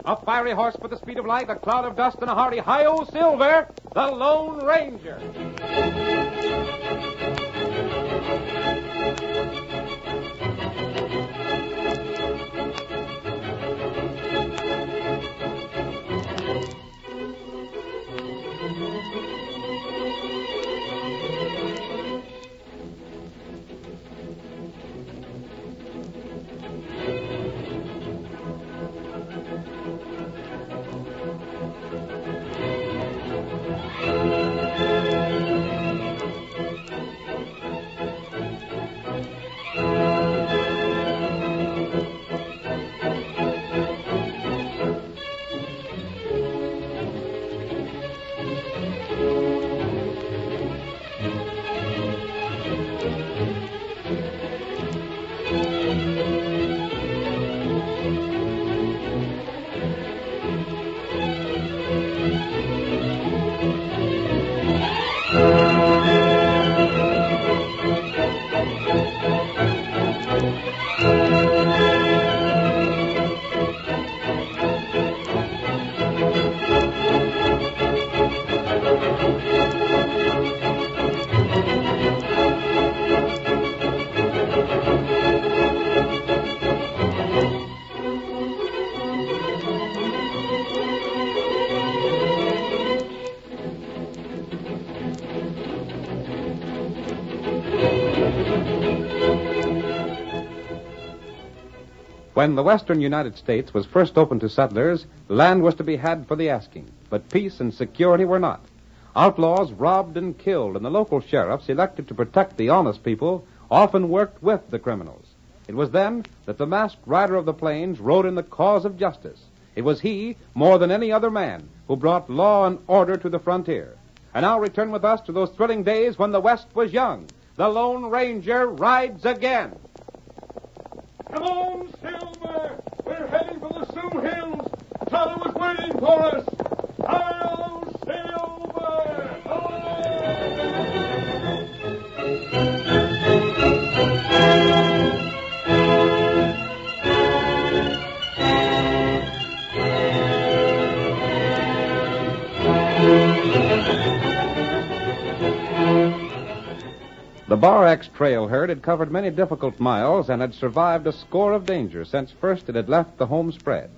A fiery horse with the speed of light, a cloud of dust, and a hearty hi-yo Silver, the Lone Ranger. When the western United States was first opened to settlers, land was to be had for the asking, but peace and security were not. Outlaws robbed and killed, and the local sheriffs, elected to protect the honest people, often worked with the criminals. It was then that the masked rider of the plains rode in the cause of justice. It was he, more than any other man, who brought law and order to the frontier. And now return with us to those thrilling days when the West was young. The Lone Ranger rides again. Come on, Silver! We're heading for the Sioux Hills! Tonto is waiting for us! Hi-yo, Silver! The Bar X trail herd had covered many difficult miles and had survived a score of dangers since first it had left the home spread.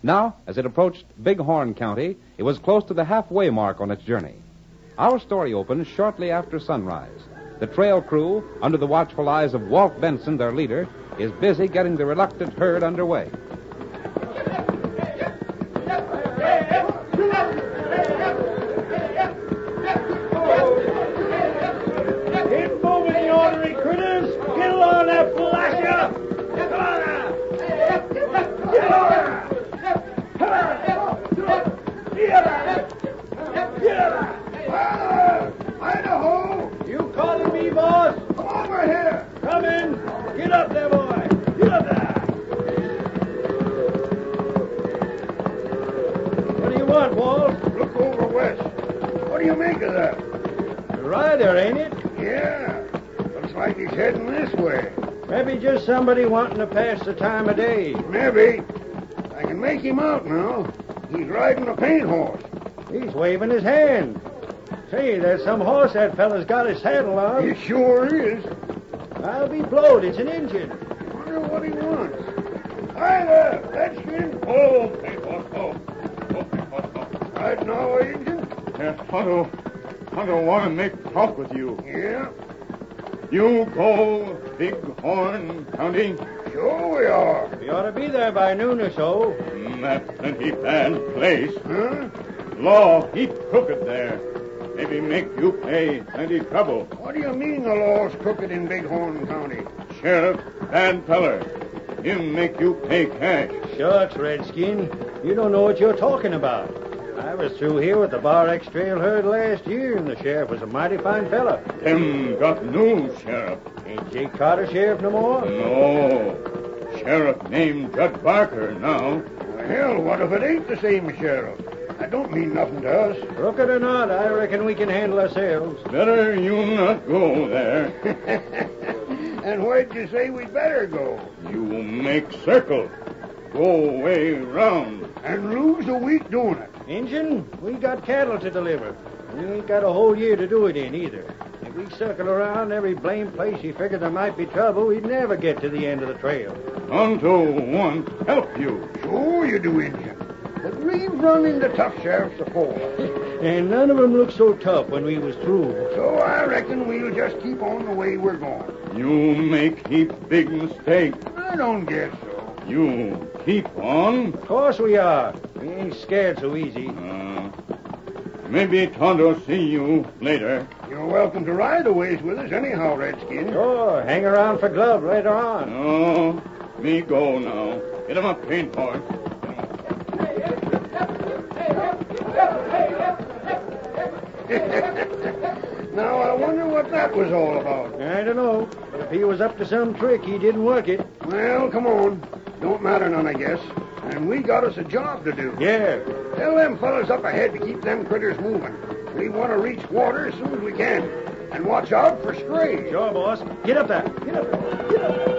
Now, as it approached Bighorn County, it was close to the halfway mark on its journey. Our story opens shortly after sunrise. The trail crew, under the watchful eyes of Walt Benson, their leader, is busy getting the reluctant herd underway. Maybe just somebody wanting to pass the time of day. Maybe. I can make him out now. He's riding a paint horse. He's waving his hand. Say, there's some horse that fella's got his saddle on. He sure is. I'll be blowed. It's an Injun. Wonder what he wants. Hi there, Redskin. Oh, paint horse, oh. Right now, Injun? Tonto want to make talk with you. Yeah? You go Bighorn County? Sure we are. We ought to be there by noon or so. That's plenty bad place. Huh? Law heap crooked there. Maybe make you pay plenty trouble. What do you mean the law's crooked in Bighorn County? Sheriff, bad feller. Him make you pay cash. Shucks, Redskin. You don't know what you're talking about. I was through here with the Bar X trail herd last year, and the sheriff was a mighty fine fella. Them got new sheriff. Ain't Jake Carter sheriff no more? No. Sheriff named Judge Barker now. Well, hell, what if it ain't the same sheriff? That don't mean nothing to us. Crooked or not, I reckon we can handle ourselves. Better you not go there. And where'd you say we'd better go? You make circle. go way round. And lose a week doing it. Injun, we got cattle to deliver. We ain't got a whole year to do it in either. If we circle around every blame place you figured there might be trouble, we'd never get to the end of the trail. Tonto want help you. Sure you do, Injun. But we've run into tough sheriffs before. And none of them looked so tough when we was through. So I reckon we'll just keep on the way we're going. You make heap big mistake. I don't guess so. You keep on. Of course we are. We ain't scared so easy. Maybe Tonto see you later. You're welcome to ride a ways with us anyhow, Redskin. Sure, hang around for Glove later on. No, me go now. Get him a paint horse. Now, I wonder what that was all about. I don't know, but if he was up to some trick, he didn't work it. Well, come on. Don't matter none, I guess. And we got us a job to do. Yeah. Tell them fellas up ahead to keep them critters moving. We want to reach water as soon as we can. And watch out for strays. Sure, boss. Get up there. Get up there. Get up there.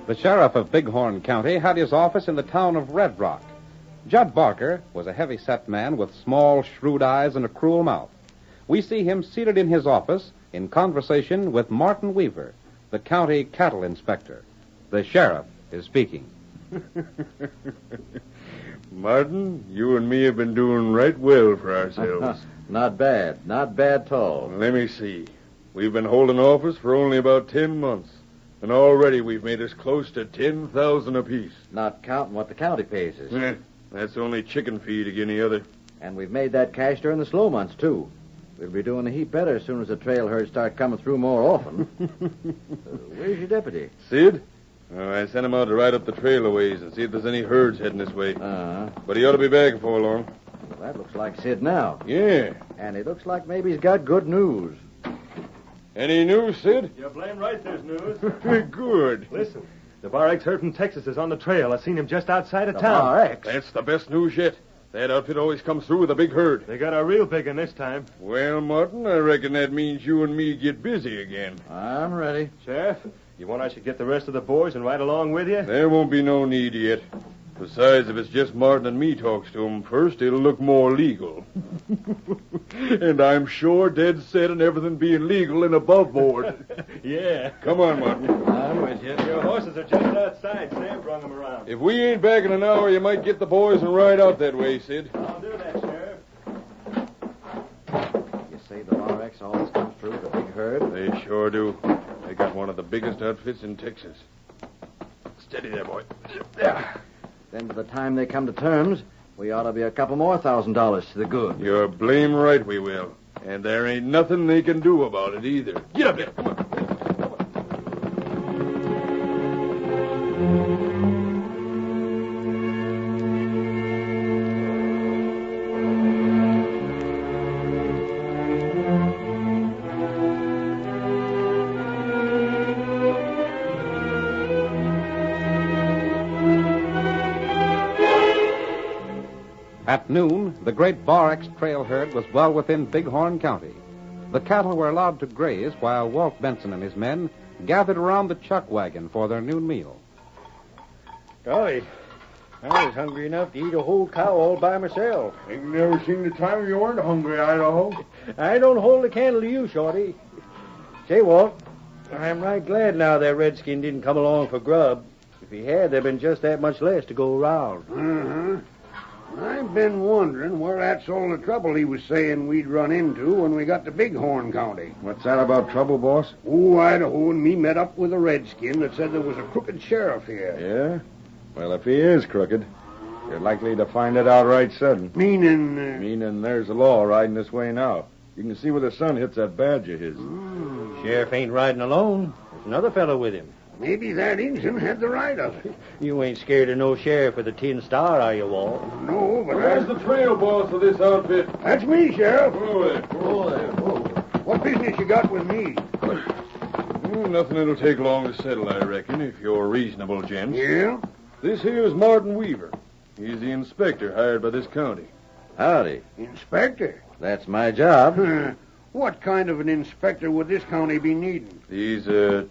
The sheriff of Bighorn County had his office in the town of Red Rock. Judd Barker was a heavy-set man with small, shrewd eyes and a cruel mouth. We see him seated in his office in conversation with Martin Weaver, the county cattle inspector. The sheriff is speaking. Martin, you and me have been doing right well for ourselves. Not bad. Not bad at all. Let me see. We've been holding office for only about 10 months. And already we've made us close to 10,000 apiece. Not counting what the county pays us. That's only chicken feed again the other. And we've made that cash during the slow months, too. We'll be doing a heap better as soon as the trail herds start coming through more often. Where's your deputy? Sid? Oh, I sent him out to ride up the trail a ways and see if there's any herds heading this way. Uh-huh. But he ought to be back before long. Well, that looks like Sid now. Yeah. And it looks like maybe he's got good news. Any news, Sid? You're blame right there's news. Good. Listen, the Bar X herd from Texas is on the trail. I seen him just outside of The town. Bar X? That's the best news yet. That outfit always comes through with a big herd. They got a real big one this time. Well, Martin, I reckon that means you and me get busy again. I'm ready. Sheriff, you want I should get the rest of the boys and ride along with you? There won't be no need yet. Besides, if it's just Martin and me talks to him first, it'll look more legal. And I'm sure dead set on everything being legal and above board. Yeah. Come on, Martin. I'm with you. Your horses are just outside. Sam brung them around. If we ain't back in an hour, you might get the boys and ride out that way, Sid. I'll do that, Sheriff. You say the Bar X always comes through with a big herd? They sure do. They got one of the biggest outfits in Texas. Steady there, boy. Yeah. Then by the time they come to terms, we ought to be a couple more $1,000 to the good. You're blame right we will. And there ain't nothing they can do about it either. Get up there. Come on. At noon, the great Bar X trail herd was well within Bighorn County. The cattle were allowed to graze while Walt Benson and his men gathered around the chuck wagon for their noon meal. Golly, I was hungry enough to eat a whole cow all by myself. Ain't never seen the time you weren't hungry, Idaho. I don't hold a candle to you, Shorty. Say, Walt, I'm right glad now that redskin didn't come along for grub. If he had, there'd been just that much less to go around. Uh-huh. I've been wondering where that's all the trouble he was saying we'd run into when we got to Bighorn County. What's that about trouble, boss? Oh, Idaho and me met up with a redskin that said there was a crooked sheriff here. Yeah? Well, if he is crooked, you're likely to find it out right sudden. Meaning, Meaning there's a law riding this way now. You can see where the sun hits that badge of his. Sheriff ain't riding alone. There's another fellow with him. maybe that Injun had the right of it. You ain't scared of no sheriff with a tin star, are you, Walt? No, but Where's the trail boss of this outfit? That's me, Sheriff. Whoa there. What business you got with me? Nothing that'll take long to settle, I reckon, if you're reasonable, gents. Yeah? This here's Martin Weaver. He's the inspector hired by this county. Howdy. Inspector? That's my job. What kind of an inspector would this county be needing? These,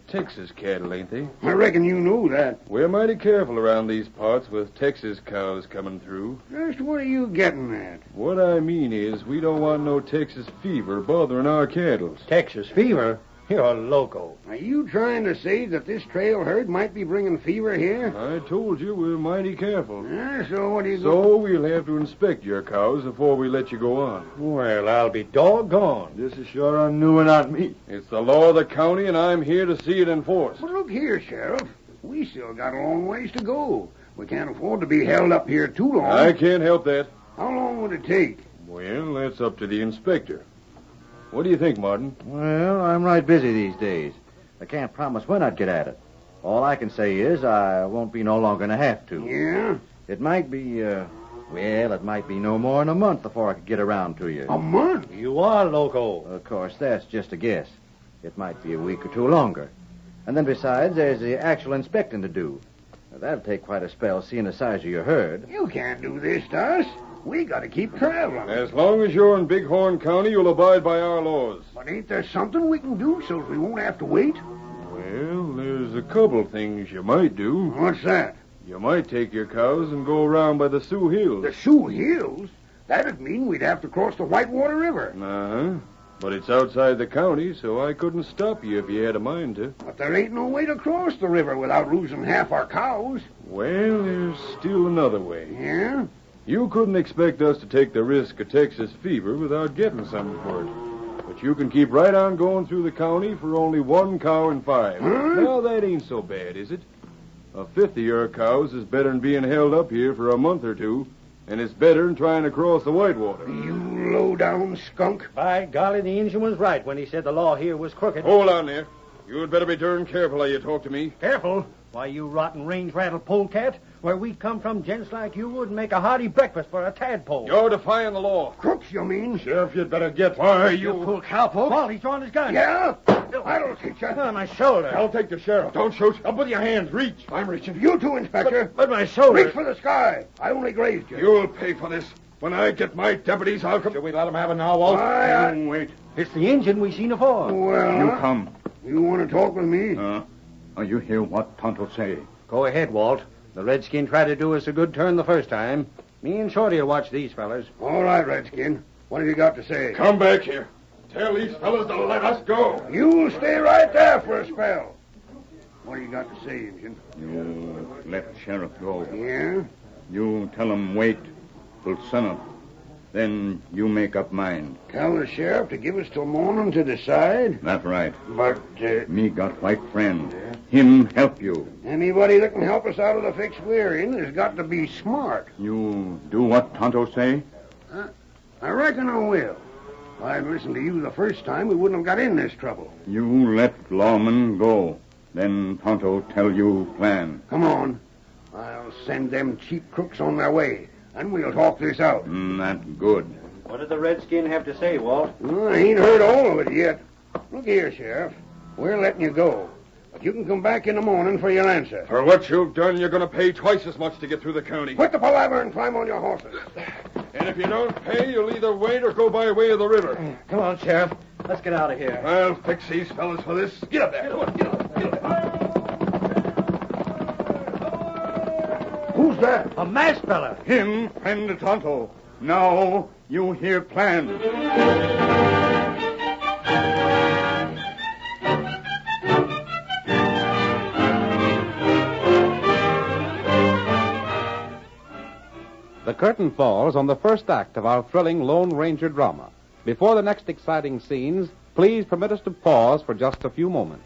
Texas cattle, ain't they? I reckon you knew that. We're mighty careful around these parts with Texas cows coming through. Just what are you getting at? What I mean is, we don't want no Texas fever bothering our cattle. Texas fever? You're loco. Are you trying to say that this trail herd might be bringing fever here? I told you we're mighty careful. So what do you So we'll have to inspect your cows before we let you go on. Well, I'll be doggone. This is sure on new and on me. It's the law of the county, and I'm here to see it enforced. But look here, Sheriff. We still got a long ways to go. We can't afford to be held up here too long. I can't help that. How long would it take? Well, that's up to the inspector. What do you think, Martin? Well, I'm right busy these days. I can't promise when I'd get at it. All I can say is I won't be no longer than I have to. Yeah? It might be, it might be no more than a month before I could get around to you. A month? You are loco. Of course, that's just a guess. It might be a week or two longer. And then besides, there's the actual inspecting to do. Now, that'll take quite a spell, seeing the size of your herd. You can't do this to us. We got to keep traveling. As long as you're in Bighorn County, you'll abide by our laws. But ain't there something we can do so we won't have to wait? Well, there's a couple things you might do. What's that? You might take your cows and go around by the Sioux Hills. The Sioux Hills? That'd mean we'd have to cross the Whitewater River. Uh-huh. But it's outside the county, so I couldn't stop you if you had a mind to. But there ain't no way to cross the river without losing half our cows. Well, there's still another way. Yeah? You couldn't expect us to take the risk of Texas fever without getting something for it. But you can keep right on going through the county for only 1 cow and 5. Huh? Now, that ain't so bad, is it? A fifth of your cows is better than being held up here for a month or two, and it's better than trying to cross the Whitewater. You low-down skunk. By golly, the Injun was right when he said the law here was crooked. Hold on there. You'd better be darn careful how you talk to me. Careful. Why, you rotten range-rattle polecat. Where we come from, gents like you would make a hearty breakfast for a tadpole. You're defying the law. Crooks, you mean? Sheriff, you'd better get... Why, You fool cowpoke. Walt, he's drawing his gun. Yeah? That'll teach you. On my shoulder. I'll take the sheriff. Don't shoot. Up with your hands. Reach. I'm reaching. You too, Inspector. But my shoulder. Reach for the sky. I only grazed you. You'll pay for this. When I get my deputies, I'll come... Should we let him have it now, Walt? Wait. It's the Injun we seen afore. Well, Come. you want to talk with me? You hear what Tonto say? Go ahead, Walt. The redskin tried to do us a good turn the first time. Me and Shorty will watch these fellers. All right, Redskin. What have you got to say? Come back here. Tell these fellas to let us go. You stay right there for a spell. What do you got to say, Injun? You let Sheriff go. Yeah? You tell him wait till sunup. Then you make up mind. Tell the sheriff to give us till morning to decide? That's right. But, Me got white friend. Him help you. anybody that can help us out of the fix we're in has got to be smart. You do what Tonto say? I reckon I will. If I'd listened to you the first time, we wouldn't have got in this trouble. You let lawman go. Then Tonto tell you plan. Come on. I'll send them cheap crooks on their way, and we'll talk this out. That good. What did the redskin have to say, Walt? I ain't heard all of it yet. Look here, Sheriff. We're letting you go. But you can come back in the morning for your answer. For what you've done, you're going to pay twice as much to get through the county. Quit the palaver and climb on your horses. And if you don't pay, you'll either wait or go by way of the river. Come on, Sheriff. Let's get out of here. I'll fix these fellas for this. Get up there. Come on, get up. Get up. Who's that? A masked fella. Him friend Tonto. Now you hear plan. The curtain falls on the first act of our thrilling Lone Ranger drama. Before the next exciting scenes, please permit us to pause for just a few moments.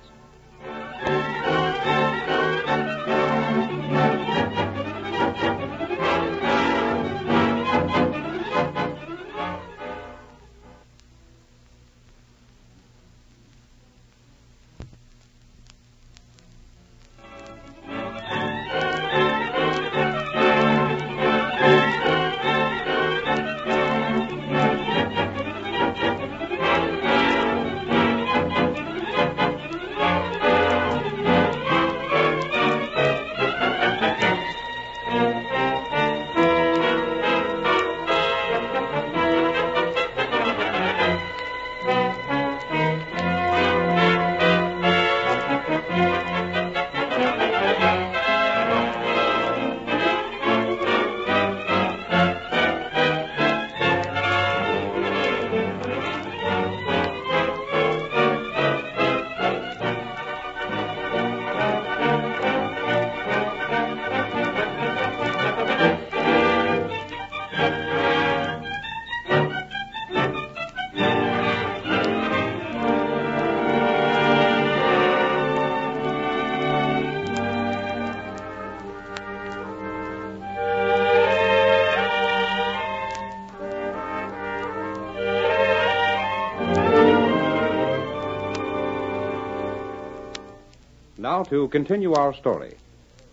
Now, to continue our story.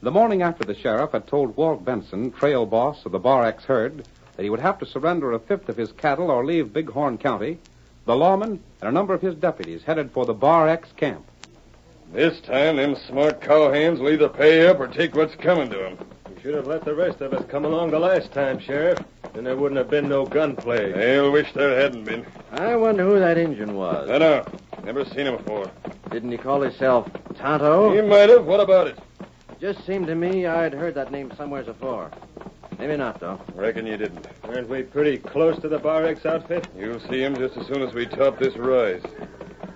The morning after the sheriff had told Walt Benson, trail boss of the Bar X herd, that he would have to surrender a fifth of his cattle or leave Bighorn County, the lawman and a number of his deputies headed for the Bar X camp. This time, them smart cowhands will either pay up or take what's coming to them. You should have let the rest of us come along the last time, Sheriff. Then there wouldn't have been no gunplay. They'll wish there hadn't been. I wonder who that Injun was. I know. Never seen him before. Didn't he call himself Tonto? He might have. What about it? Just seemed to me I'd heard that name somewhere before. Maybe not, though. Reckon you didn't. Aren't we pretty close to the Bar X outfit? You'll see him just as soon as we top this rise.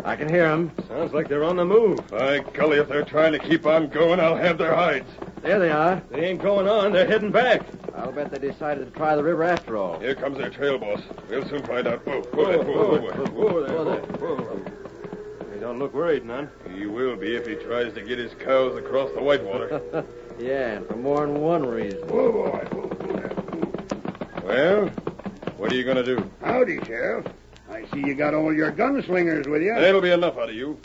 I can hear him. Sounds like they're on the move. By golly, if they're trying to keep on going, I'll have their hides. There they are. They ain't going on. They're heading back. I'll bet they decided to try the river after all. Here comes their trail boss. We'll soon find out. Whoa, Whoa there. They don't look worried none. He will be if he tries to get his cows across the Whitewater. Yeah, and for more than one reason. Whoa, boy. Well, what are you going to do? Howdy, Sheriff. I see you got all your gunslingers with you. That'll be enough out of you.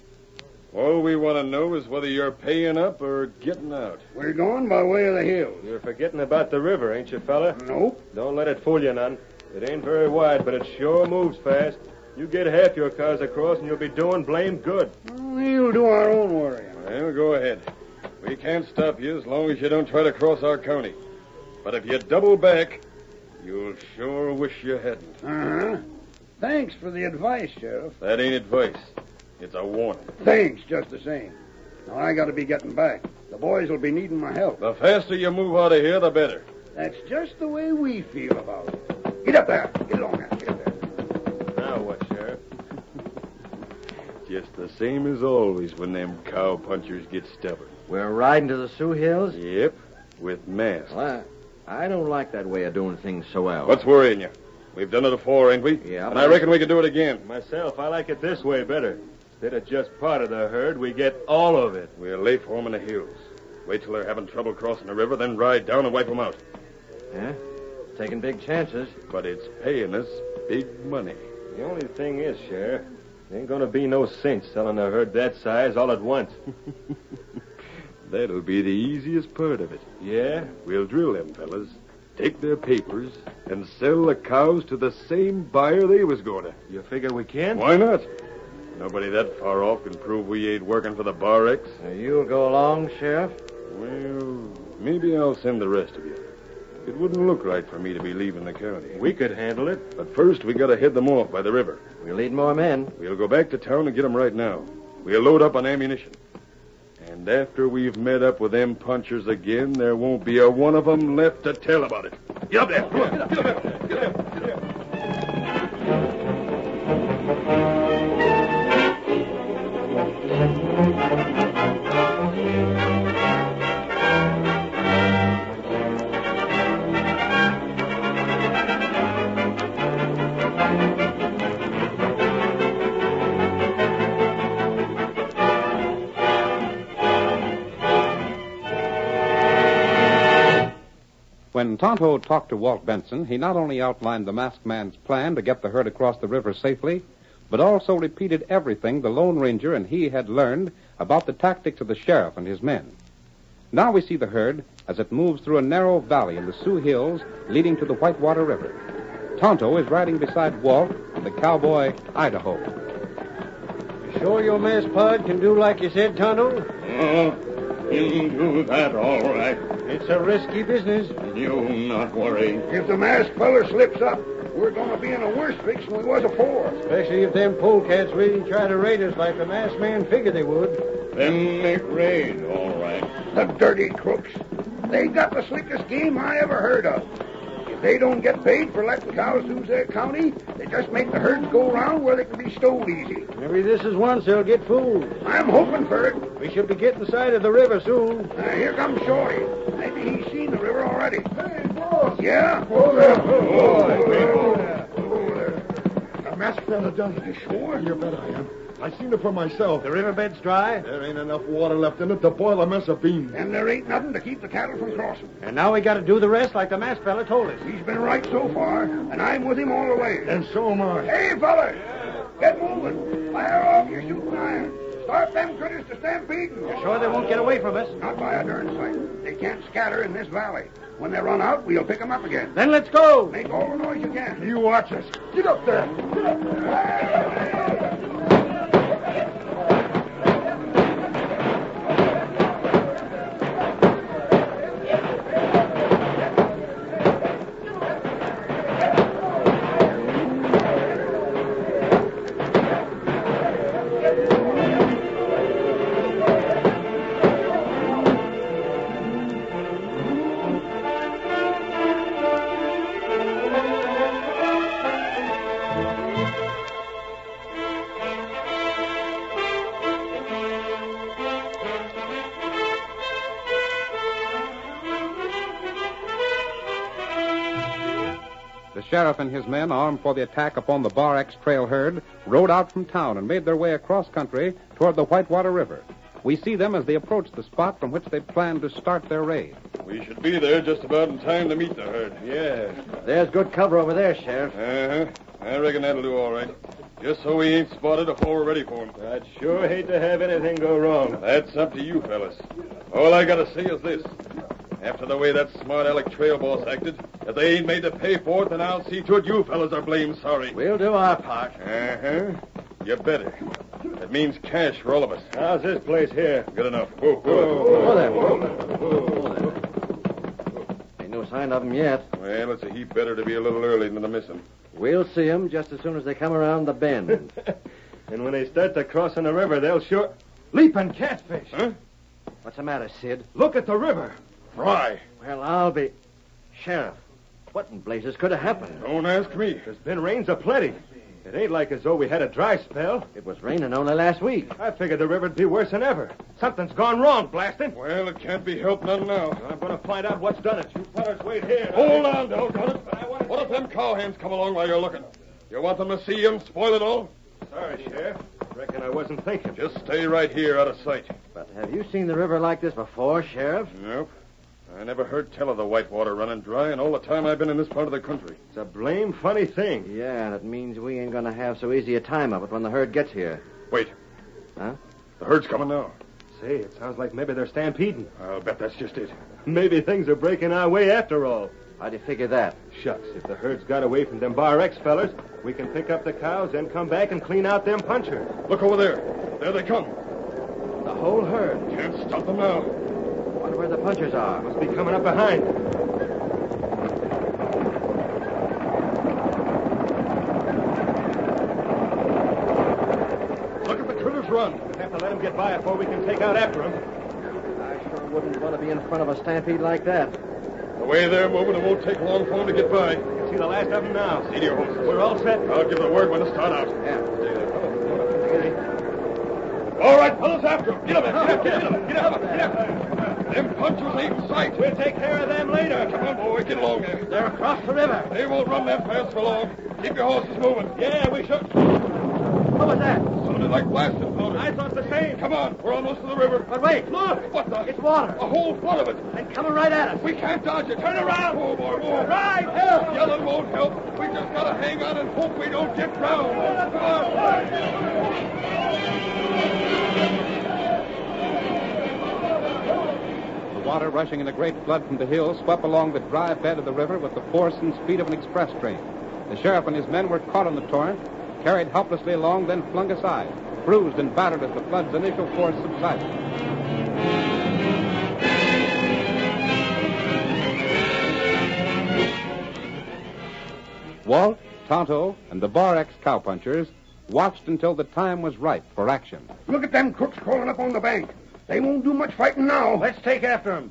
All we want to know is whether you're paying up or getting out. We're going by way of the hills. You're forgetting about the river, ain't you, fella? Nope. Don't let it fool you none. It ain't very wide, but it sure moves fast. You get half your cars across, and you'll be doing blamed good. We'll do our own worrying. Well, go ahead. We can't stop you as long as you don't try to cross our county. But if you double back, you'll sure wish you hadn't. Uh-huh. Thanks for the advice, Sheriff. That ain't advice. It's a warning. Thanks, just the same. Now, I got to be getting back. The boys will be needing my help. The faster you move out of here, the better. That's just the way we feel about it. Get up there. Get along there. Get up there. Now what, Sheriff? Just the same as always when them cow punchers get stubborn. We're riding to the Sioux Hills? Yep, with masks. Well, I don't like that way of doing things so well. What's worrying you? We've done it before, ain't we? Yeah, And but I reckon we can do it again. Myself, I like it this way better. Instead of just part of the herd, we get all of it. We'll lay for 'em in the hills. Wait till they're having trouble crossing the river, then ride down and wipe 'em out. Yeah? Taking big chances. But it's paying us big money. The only thing is, Sheriff, there ain't gonna be no sense selling a herd that size all at once. That'll be the easiest part of it. Yeah? We'll drill them fellas, take their papers, and sell the cows to the same buyer they was going to. You figure we can? Why not? Nobody that far off can prove we ain't working for the Bar X. You'll go along, Sheriff? Well, maybe I'll send the rest of you. It wouldn't look right for me to be leaving the county. We could handle it. But first, we gotta head them off by the river. We'll need more men. We'll go back to town and get them right now. We'll load up on ammunition. And after we've met up with them punchers again, there won't be a one of them left to tell about it. Get up there. Come on. Get up there. Get up there. When Tonto talked to Walt Benson, he not only outlined the masked man's plan to get the herd across the river safely, but also repeated everything the Lone Ranger and he had learned about the tactics of the sheriff and his men. Now we see the herd as it moves through a narrow valley in the Sioux Hills leading to the Whitewater River. Tonto is riding beside Walt and the cowboy Idaho. You sure your mess pod can do like you said, Tonto? He'll do that all right. It's a risky business. You not worry. If the masked feller slips up, we're going to be in a worse fix than we was afore. Especially if them polecats really try to raid us like the masked man figured they would. Then make raid, all right. The dirty crooks. They got the slickest game I ever heard of. If they don't get paid for letting cows lose their county, they just make the herds go around where they can be stole easy. Maybe this is once they'll get fooled. I'm hoping for it. We should be getting sight of the river soon. Here comes Shorty. Maybe he's seen the river already. Hey, boss! Yeah? Whoa there! Whoa there. The masked fella done it. You sure? You bet I am. I seen it for myself. The riverbed's dry, There ain't enough water left in it to boil a mess of beans. And there ain't nothing to keep the cattle from crossing. and now we got to do the rest like the masked fella told us. He's been right so far, and I'm with him all the way. And so am I. Hey, fellas! Get moving. Fire off your shooting iron. Start start them critters to stampeding. You're sure they won't get away from us? Not by a darn sight. They can't scatter in this valley. When they run out, we'll pick them up again. Then let's go. Make all the noise you can. You watch us. Get up there. Get up there. The sheriff and his men, armed for the attack upon the Bar X trail herd, rode out from town and made their way across country toward the Whitewater River. We see them as they approach the spot from which they plan to start their raid. We should be there just about in time to meet the herd. Yeah. There's good cover over there, Sheriff. Uh-huh. I reckon that'll do all right. Just so we ain't spotted before we're ready for 'em. I'd sure hate to have anything go wrong. That's up to you, fellas. All I gotta say is this. After the way that smart aleck trail boss acted, if they ain't made to pay for it, then I'll see to it you fellas are blamed sorry. We'll do our part. Uh-huh. You better. That means cash for all of us. How's this place here? Good enough. Whoa, Whoa there, whoa. Ain't no sign of them yet. Well, it's a heap better to be a little early than to miss 'em. We'll see them just as soon as they come around the bend. And when they start to crossing the river, they'll sure... Leaping catfish. Huh? What's the matter, Sid? Look at the river. Fry. Well, I'll be... Sheriff, what in blazes could have happened? Don't ask me. There's been rains aplenty. It ain't like as though we had a dry spell. It was raining only last week. I figured the river'd be worse than ever. Something's gone wrong, blast it. Well, it can't be helped none now. I'm going to find out what's done it. You fellas wait here. Hold on, doggone it. What if them cowhands come along while you're looking? You want them to see you and spoil it all? Sorry, Sheriff. Reckon I wasn't thinking. Just stay right here out of sight. But have you seen the river like this before, Sheriff? Nope. I never heard tell of the Whitewater running dry in all the time I've been in this part of the country. It's a blame funny thing. Yeah, and it means we ain't gonna have so easy a time of it when the herd gets here. Wait. Huh? The herd's coming now. Say, it sounds like maybe they're stampeding. I'll bet that's just it. Maybe things are breaking our way after all. How'd you figure that? Shucks, if the herd's got away from them Bar X fellers, we can pick up the cows, then come back and clean out them punchers. Look over there. There they come. The whole herd. Can't stop them now. Wonder where the punchers are. Must be coming up behind. Look at the critters run. We'll have to let them get by before we can take out after them. I sure wouldn't want to be in front of a stampede like that. The way they're moving, it won't take long for them to get by. I can see the last of them now. See to your horses. We're all set. I'll give the word when to start out. Yeah. Stay there. All right, fellas, after them. Get up, get up. Them punchers ain't in sight. We'll take care of them later. Come on, boy, get along there. They're across the river. They won't run that fast for long. Keep your horses moving. Yeah, we should. What was that? Sounded like blasting powder. I thought the same. Come on, we're almost to the river. But wait. Look! What the? It's water. A whole flood of it. And coming right at us. We can't dodge it. Turn around. Oh, boy, move. Right, help. Yelling won't help. We just gotta hang on and hope we don't get drowned. Come on. The water rushing in a great flood from the hills swept along the dry bed of the river with the force and speed of an express train. The sheriff and his men were caught in the torrent, carried helplessly along, then flung aside, bruised and battered as the flood's initial force subsided. Walt, Tonto, and the Bar X cowpunchers watched until the time was ripe for action. Look at them crooks crawling up on the bank. They won't do much fighting now. Let's take after him.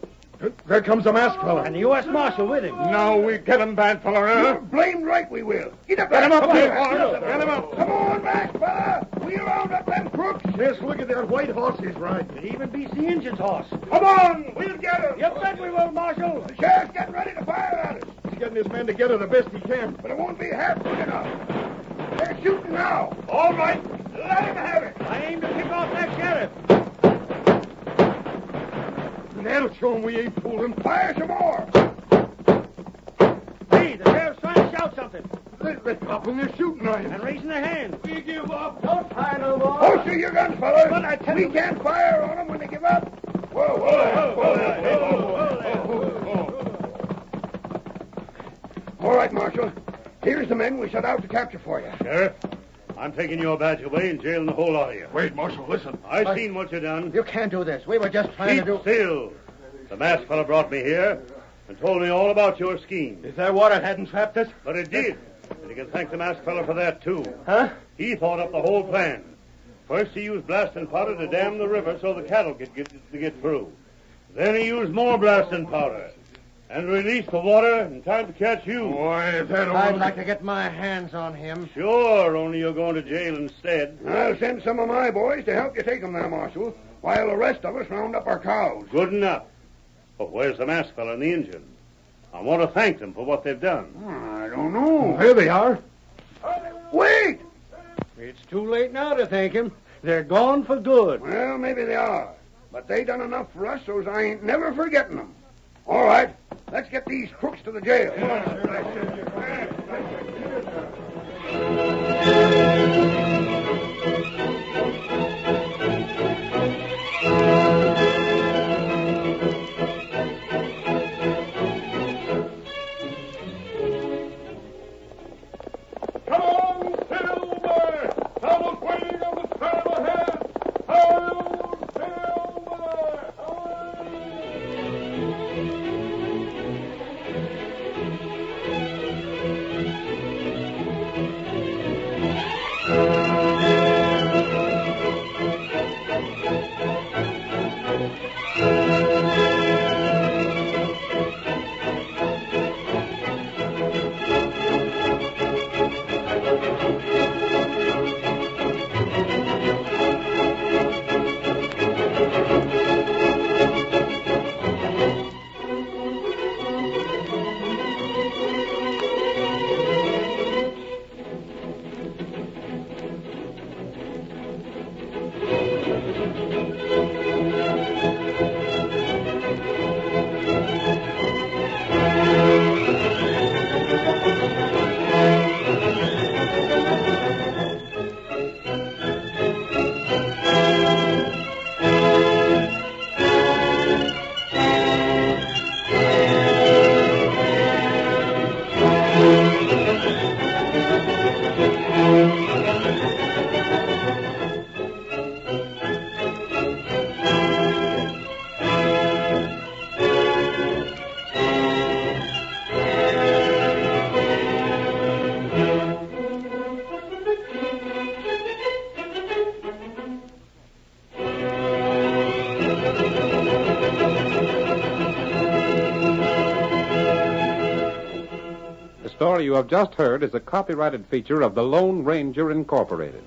There comes the masked fella. And the U.S. Marshal with him. Now we get him, bad fella, You're huh? blamed right we will. Get up Get there. him up Come on. there. Get him up. Come on, masked fella. We round up them crooks. Yes, look at that white horse he's riding. It even beats the Injun's horse. Come on. We'll get him. You bet we will, Marshal. The sheriff's getting ready to fire at us. He's getting his men together the best he can. But it won't be half quick enough. They're shooting now. All right. Let him have it. I aim to pick off that sheriff. That'll show him we ain't fooling. Fire some more. Hey, the sheriff's trying to shout something. They're dropping their shooting irons. And raising their hands. We give up. Don't fire no more. Holster your guns, fellas. But I tell We you- can't fire on them when they give up. Whoa. All right, Marshal. Here's the men we set out to capture for you. Sheriff, I'm taking your badge away and jailing the whole lot of you. Wait, Marshal, listen. I've seen what you done. You can't do this. We were just trying Keep still. The masked fellow brought me here and told me all about your scheme. If that water hadn't trapped us... But it did. And you can thank the masked fellow for that, too. Huh? He thought up the whole plan. First, he used blasting powder to dam the river so the cattle could get through. Then he used more blasting powder and released the water in time to catch you. Why, if that I'd like to get my hands on him. Sure, only you're going to jail instead. I'll send some of my boys to help you take them there, Marshal, while the rest of us round up our cows. Good enough. But where's the masked fellow and the Injun? I want to thank them for what they've done. I don't know. Here they are. Wait! It's too late now to thank him. They're gone for good. Well, maybe they are. But they done enough for us, so I ain't never forgetting them. All right, let's get these crooks to the jail. Come on, Silver! Someone's waiting on the trail ahead! Ho, Silver! The story you have just heard is a copyrighted feature of the Lone Ranger Incorporated.